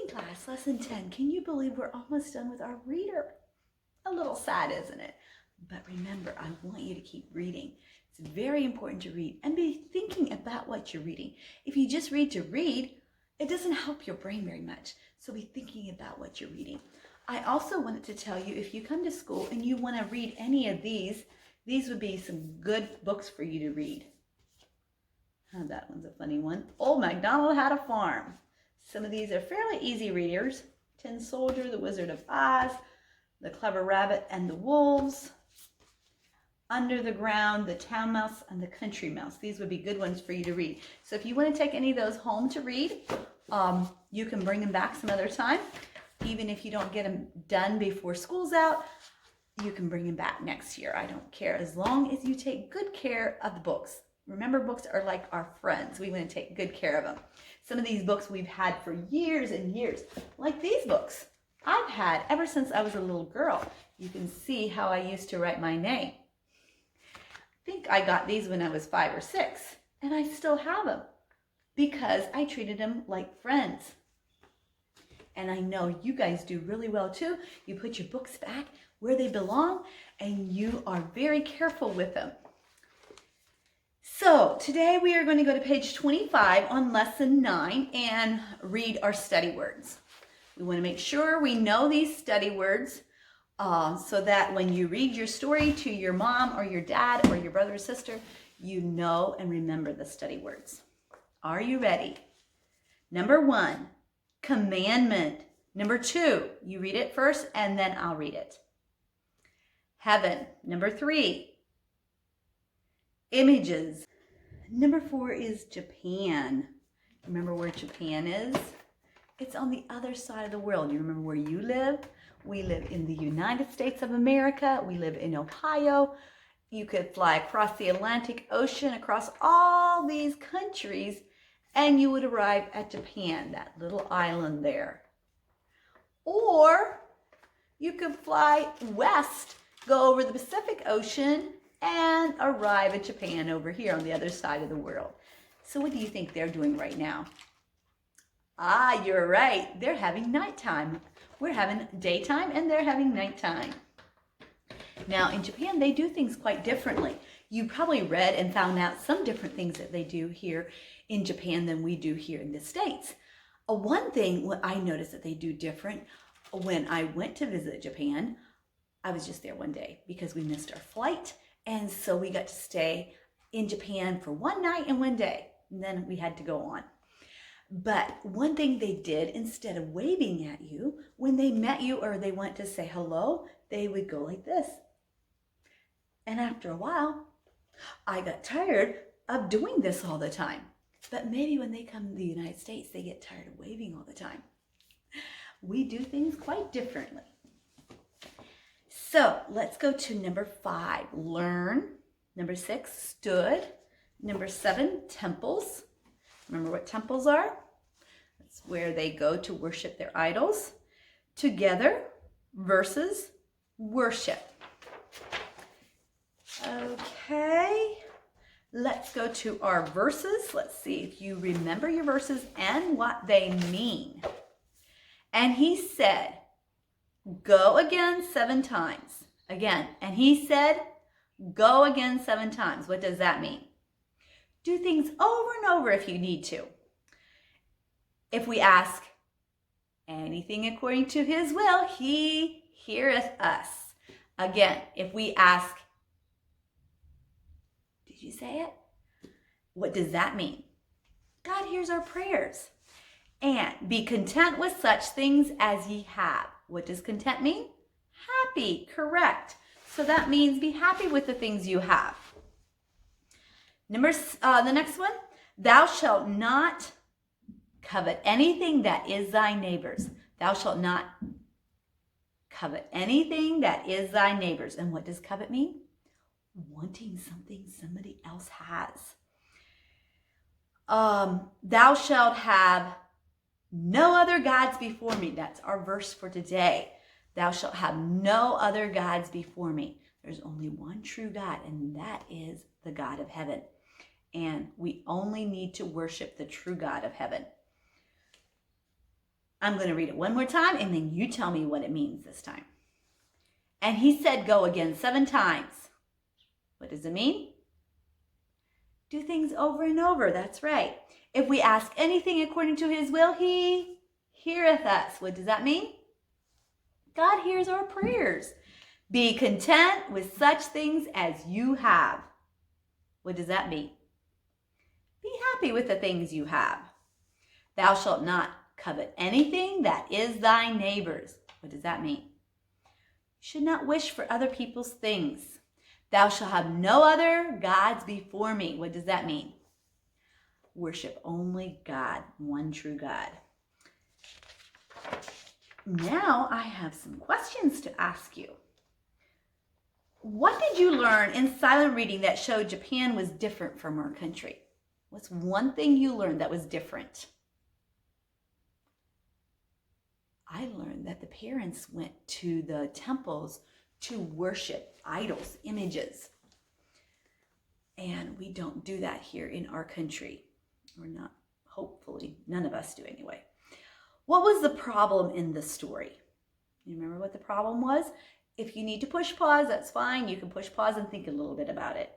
reading class, lesson 10. Can you believe we're almost done with our reader? A little sad, isn't it? But remember, I want you to keep reading. It's very important to read and be thinking about what you're reading. If you just read to read, it doesn't help your brain very much. So be thinking about what you're reading. I also wanted to tell you, if you come to school and you want to read any of these would be some good books for you to read. Oh, that one's a funny one. Old MacDonald Had a Farm. Some of these are fairly easy readers. Tin Soldier, The Wizard of Oz, The Clever Rabbit and the Wolves, Under the Ground, The Town Mouse, and The Country Mouse. These would be good ones for you to read. So if you want to take any of those home to read, you can bring them back some other time. Even if you don't get them done before school's out, you can bring them back next year. I don't care, as long as you take good care of the books. Remember, books are like our friends. We want to take good care of them. Some of these books we've had for years and years, like these books I've had ever since I was a little girl. You can see how I used to write my name. I think I got these when I was 5 or 6, and I still have them because I treated them like friends. And I know you guys do really well too. You put your books back where they belong, and you are very careful with them. So today we are going to go to page 25 on lesson 9 and read our study words. We want to make sure we know these study words so that when you read your story to your mom or your dad or your brother or sister, you know and remember the study words. Are you ready? Number 1, commandment. Number 2, you read it first and then I'll read it. Heaven. Number 3, images. Number 4 is Japan. Remember where Japan is? It's on the other side of the world. You remember where you live? We live in the United States of America. We live in Ohio. You could fly across the Atlantic Ocean, across all these countries, and you would arrive at Japan, that little island there. Or you could fly west, go over the Pacific Ocean, and arrive at Japan over here on the other side of the world. So what do you think they're doing right now? Ah, you're right. They're having nighttime. We're having daytime and they're having nighttime. Now in Japan, they do things quite differently. You probably read and found out some different things that they do here in Japan than we do here in the States. One thing what I noticed that they do different when I went to visit Japan, I was just there one day because we missed our flight. And so we got to stay in Japan for one night and one day. And then we had to go on. But one thing they did, instead of waving at you, when they met you or they went to say hello, they would go like this. And after a while, I got tired of doing this all the time. But maybe when they come to the United States, they get tired of waving all the time. We do things quite differently. So let's go to number 5, learn. Number 6, stood. Number 7, temples. Remember what temples are? That's where they go to worship their idols. Together, versus worship. Okay, let's go to our verses. Let's see if you remember your verses and what they mean. And he said, go again 7 times. Again, and he said, go again 7 times. What does that mean? Do things over and over if you need to. If we ask anything according to his will, he heareth us. Again, if we ask, did you say it? What does that mean? God hears our prayers. And be content with such things as ye have. What does content mean? Happy, correct. So that means be happy with the things you have. The next one, thou shalt not covet anything that is thy neighbor's. Thou shalt not covet anything that is thy neighbor's. And what does covet mean? Wanting something somebody else has. Thou shalt have no other gods before me. That's our verse for today. Thou shalt have no other gods before me. There's only one true God, and that is the God of heaven. And we only need to worship the true God of heaven. I'm going to read it one more time, and then you tell me what it means this time. And he said, go again 7 times. What does it mean? Do things over and over. That's right. If we ask anything according to his will, he heareth us. What does that mean? God hears our prayers. Be content with such things as you have. What does that mean? Be happy with the things you have. Thou shalt not covet anything that is thy neighbor's. What does that mean? You should not wish for other people's things. Thou shalt have no other gods before me. What does that mean? Worship only God, one true God. Now I have some questions to ask you. What did you learn in silent reading that showed Japan was different from our country? What's one thing you learned that was different? I learned that the parents went to the temples to worship idols, images. And we don't do that here in our country. We're not, hopefully, none of us do anyway. What was the problem in the story? You remember what the problem was? If you need to push pause, that's fine. You can push pause and think a little bit about it.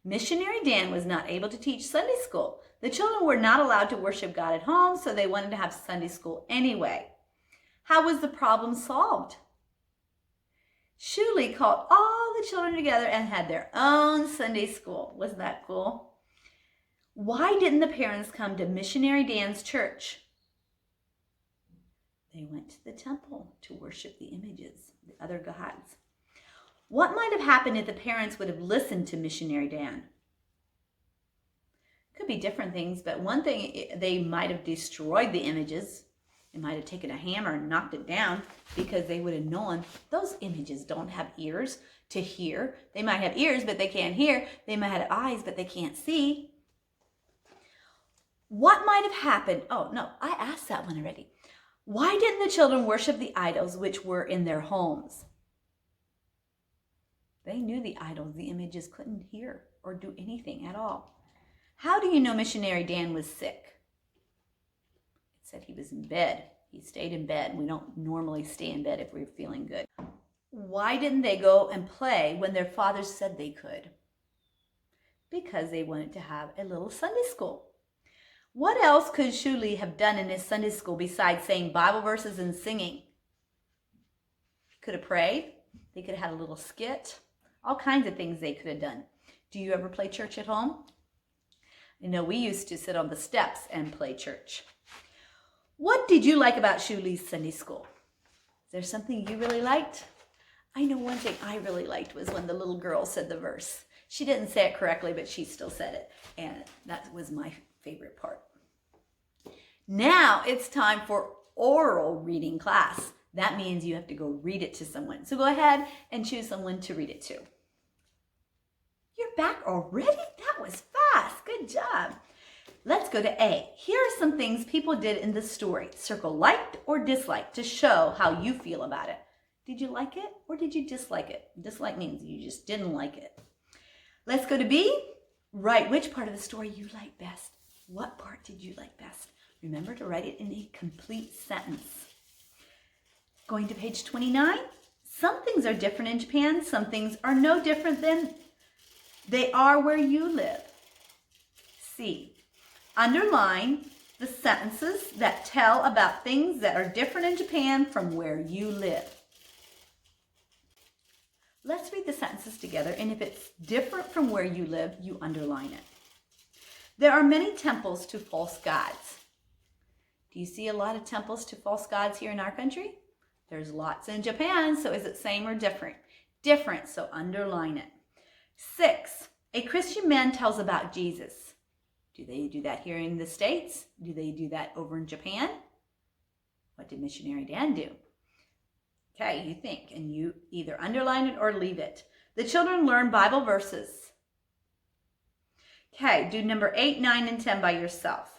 Missionary Dan was not able to teach Sunday school. The children were not allowed to worship God at home, so they wanted to have Sunday school anyway. How was the problem solved? Shuli called all the children together and had their own Sunday school. Wasn't that cool? Why didn't the parents come to Missionary Dan's church? They went to the temple to worship the images, the other gods. What might have happened if the parents would have listened to Missionary Dan? Could be different things, but one thing, they might have destroyed the images. They might have taken a hammer and knocked it down because they would have known those images don't have ears to hear. They might have ears, but they can't hear. They might have eyes, but they can't see. What might have happened? Oh, no, I asked that one already. Why didn't the children worship the idols which were in their homes? They knew the idols, the images couldn't hear or do anything at all. How do you know Missionary Dan was sick? It said he was in bed. He stayed in bed. We don't normally stay in bed if we're feeling good. Why didn't they go and play when their fathers said they could? Because they wanted to have a little Sunday school. What else could Shuli have done in his Sunday school besides saying Bible verses and singing? He could have prayed. They could have had a little skit. All kinds of things they could have done. Do you ever play church at home? You know, we used to sit on the steps and play church. What did you like about Shuli's Sunday school? Is there something you really liked? I know one thing I really liked was when the little girl said the verse. She didn't say it correctly, but she still said it. And that was my favorite part. Now it's time for oral reading class. That means you have to go read it to someone. So go ahead and choose someone to read it to. You're back already? That was fast. Good job. Let's go to A. Here are some things people did in the story. Circle liked or disliked to show how you feel about it. Did you like it or did you dislike it? Dislike means you just didn't like it. Let's go to B. Write which part of the story you like best. What part did you like best? Remember to write it in a complete sentence. Going to page 29. Some things are different in Japan. Some things are no different than they are where you live. C. Underline the sentences that tell about things that are different in Japan from where you live. Let's read the sentences together, and if it's different from where you live, you underline it. There are many temples to false gods. Do you see a lot of temples to false gods here in our country? There's lots in Japan, so is it same or different? Different, so underline it. 6, a Christian man tells about Jesus. Do they do that here in the States? Do they do that over in Japan? What did Missionary Dan do? Okay, you think, and you either underline it or leave it. The children learn Bible verses. Okay, do number 8, 9, and 10 by yourself.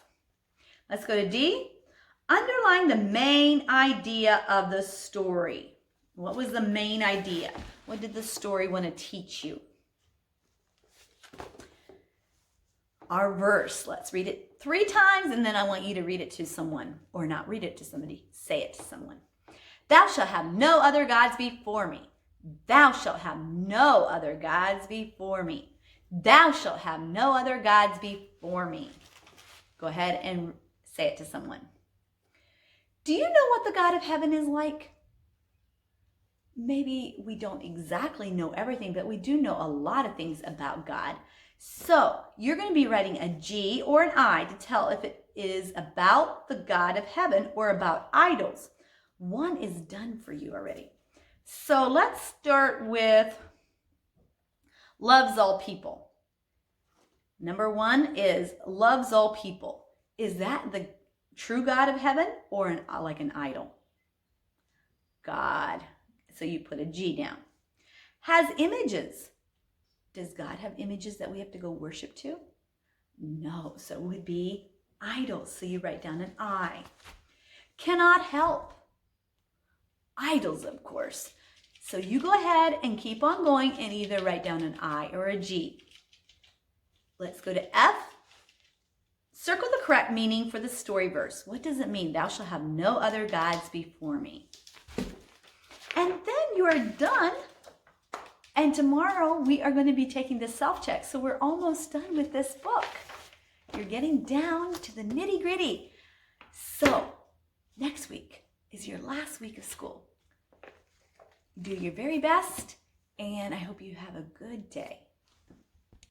Let's go to D. Underline the main idea of the story. What was the main idea? What did the story want to teach you? our verse. Let's read it 3 times, and then I want you to read it to someone, or not read it to somebody, say it to someone. Thou shalt have no other gods before me. Thou shalt have no other gods before me. Thou shalt have no other gods before me. Go ahead and say it to someone. Do you know what the God of heaven is like? Maybe we don't exactly know everything, but we do know a lot of things about God. So you're going to be writing a G or an I to tell if it is about the God of heaven or about idols. One is done for you already. So let's start with loves all people. Number 1 is loves all people. Is that the true God of heaven or like an idol? God. So you put a G down. Has images. Does God have images that we have to go worship to? No. So it would be idols. So you write down an I. Cannot help. Idols, of course. So you go ahead and keep on going and either write down an I or a G. Let's go to F. Circle the correct meaning for the story verse. What does it mean? Thou shalt have no other gods before me. And then you are done. And tomorrow we are going to be taking the self-check. So we're almost done with this book. You're getting down to the nitty-gritty. So next week is your last week of school. Do your very best, and I hope you have a good day.